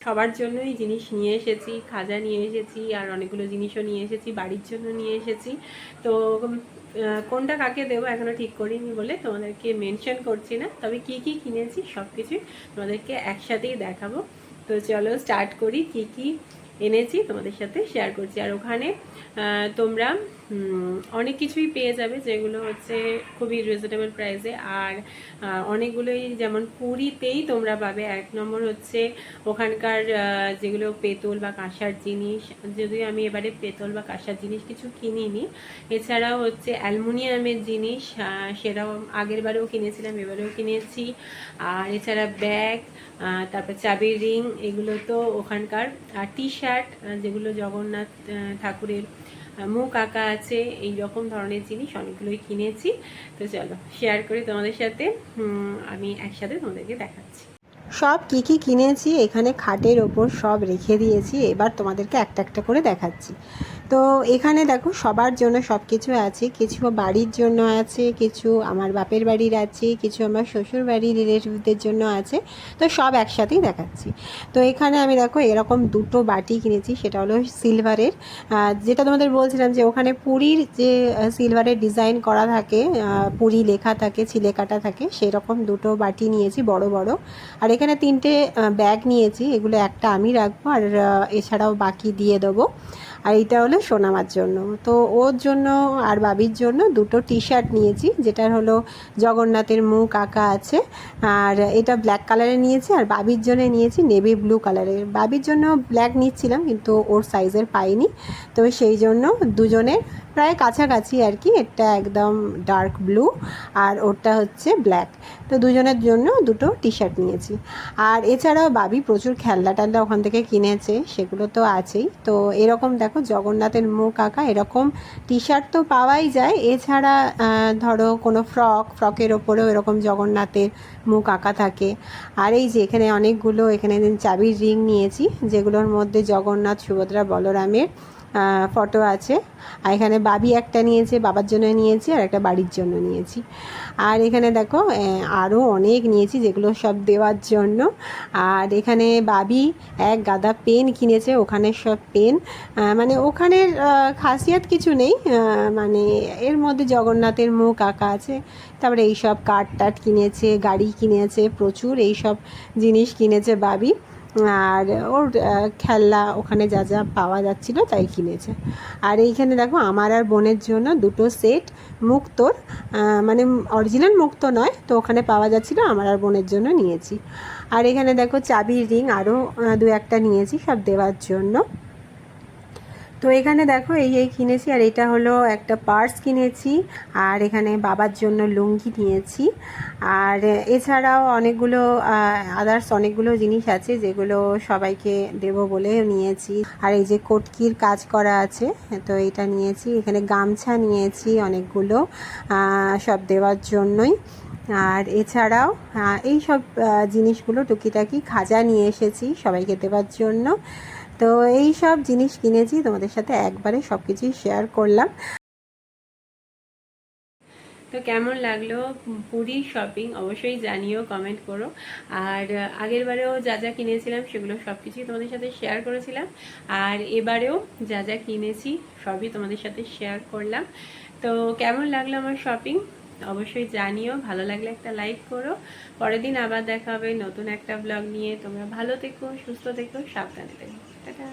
সবার জন্যই জিনিস নিয়ে এসেছি, খাজা নিয়ে এসেছি, আর অনেকগুলো জিনিসও নিয়ে এসেছি, বাড়ির জন্য নিয়ে এসেছি। তো কোনটা কাকে দেবো এখনও ঠিক করিনি বলে তোমাদেরকে মেনশন করছি না, তবে কি কি কিনেছি সব কিছুই তোমাদেরকে একসাথেই দেখাবো। তো চলো স্টার্ট করি। কি কি এনেছি তোমাদের সাথে শেয়ার করছি। আর ওখানে তোমরা অনেক কিছুই পেয়ে যাবে, যেগুলো হচ্ছে খুবই রিজনেবল প্রাইসে। আর অনেকগুলোই, যেমন পুরীতেই তোমরা পাবে। এক নম্বর হচ্ছে ওখানকার যেগুলো পেতল বা কাঁসার জিনিস, যদিও আমি এবারে পেতল বা কাঁসার জিনিস কিছু কিনিনি। এছাড়াও হচ্ছে অ্যালুমিনিয়ামের জিনিস, সেটাও আগের বারেও কিনেছিলাম, এবারেও কিনেছি। আর এছাড়া ব্যাগ, তারপর চাবির রিং, এগুলো তো ওখানকার। আর টি শার্ট, যেগুলো জগন্নাথ ঠাকুরের মুখ আঁকা আছে, এই রকম ধরনের জিনিস অনেকগুলোই কিনেছি। তো চলো শেয়ার করি তোমাদের সাথে, আমি একসাথে তোমাদেরকে দেখাচ্ছি। সব কি কি কিনেছি এখানে খাটের ওপর সব রেখে দিয়েছি, এবার তোমাদেরকে একটা একটা করে দেখাচ্ছি। তো এখানে দেখো সবার জন্য সব কিছু আছে, কিছু বাড়ির জন্য আছে, কিছু আমার বাপের বাড়ির আছে, কিছু আমার শ্বশুর বাড়ির রিলেটিভদের জন্য আছে। তো সব একসাথেই দেখাচ্ছি। তো এখানে আমি দেখো এরকম দুটো বাটি কিনেছি, সেটা হলো সিলভারের, যেটা তোমাদের বলছিলাম যে ওখানে পুরীর যে সিলভারের ডিজাইন করা থাকে, পুরী লেখা থাকে, ছিলে কাটা থাকে, সেরকম দুটো বাটি নিয়েছি বড় বড়। আর এখানে তিনটে ব্যাগ নিয়েছি, এগুলো একটা আমি রাখবো, আর এছাড়াও বাকি দিয়ে দেবো। আর এইটা হলো সোনামার জন্য। তো ওর জন্য আর বাবির জন্য দুটো টি শার্ট নিয়েছি, যেটার হলো জগন্নাথের মুখ আঁকা আছে। আর এটা ব্ল্যাক কালারের নিয়েছি, আর বাবির জন্য নিয়েছি নেভি ব্লু কালারের। বাবির জন্য ব্ল্যাক নিচ্ছিলাম, কিন্তু ওর সাইজের পাইনি, তো সেই জন্য দুজনের প্রায় কাছাকাছি আর কি। এটা একদম ডার্ক ব্লু, আর ওরটা হচ্ছে ব্ল্যাক। তো দুজনের জন্য দুটো টি শার্ট নিয়েছি। আর এছাড়াও বাবি প্রচুর খেলনা টেলনা ওখান থেকে কিনেছে, সেগুলো তো আছেই। তো এরকম দেখো জগন্নাথের মুখ আঁকা এরকম টি শার্ট তো পাওয়াই যায়। এছাড়া ধরো কোনো ফ্রকের ওপরেও এরকম জগন্নাথের মুখ আঁকা থাকে। আর এই যে এখানে অনেকগুলো, এখানে চাবির রিং নিয়েছি, যেগুলোর মধ্যে জগন্নাথ, সুভদ্রা, বলরামের ফটো আছে। আর এখানে বাবি একটা নিয়েছে, বাবার জন্য নিয়েছি, আর একটা বাড়ির জন্য নিয়েছি। আর এখানে দেখো আরও অনেক নিয়েছি, যেগুলো সব দেওয়ার জন্য। আর এখানে বাবি এক গাদা পেন কিনেছে, ওখানে সব পেন, মানে ওখানের খাসিয়াত কিছু নেই, মানে এর মধ্যে জগন্নাথের মুখ আঁকা আছে। তারপরে এইসব কাঠ টাট কিনেছে, গাড়ি কিনেছে, প্রচুর এইসব জিনিস কিনেছে বাবি। আর ওর খেলনা ওখানে যা যা পাওয়া যাচ্ছিলো তাই কিনেছে। আর এইখানে দেখো আমার আর বোনের জন্য দুটো সেট মুক্তোর, মানে অরিজিনাল মুক্তো নয়, তো ওখানে পাওয়া যাচ্ছিলো, আমার আর বোনের জন্য নিয়েছি। আর এখানে দেখো চাবির রিং আরও দু একটা নিয়েছি সব দেওয়ার জন্য। তো এখানে দেখো এই কিনেছি। আর এটা হলো একটা পার্স কিনেছি। আর এখানে বাবার জন্য লুঙ্গি নিয়েছি। আর এছাড়াও অনেকগুলো আদার্স অনেকগুলো জিনিস আছে, যেগুলো সবাইকে দেব বলে নিয়েছি। আর এই যে কটকির কাজ করা আছে, তো এটা নিয়েছি। এখানে গামছা নিয়েছি অনেকগুলো, সব দেওয়ার জন্যই। আর এছাড়াও এই সব জিনিসগুলো টুকিটাকি খাজা নিয়ে এসেছি সবাইকে দেওয়ার জন্য। তো এই সব জিনিস কিনেছি, তোমাদের সাথে একবারে সব কিছুই শেয়ার করলাম। তো কেমন লাগলো পুরীর শপিং অবশ্যই জানিও, কমেন্ট করো। আর আগের বারেও যা যা কিনেছিলাম সেগুলো সব কিছুই তোমাদের সাথে শেয়ার করেছিলাম। আর এবারেও যা যা কিনেছি সবই তোমাদের সাথে শেয়ার করলাম। তো কেমন লাগলো আমার শপিং অবশ্যই জানিও, ভালো লাগলে একটা লাইক করো। পরের দিন আবার দেখা হবে নতুন একটা ব্লগ নিয়ে। তোমরা ভালো থেকো, সুস্থ থেকো, সাবধানে থেকো। টাটা।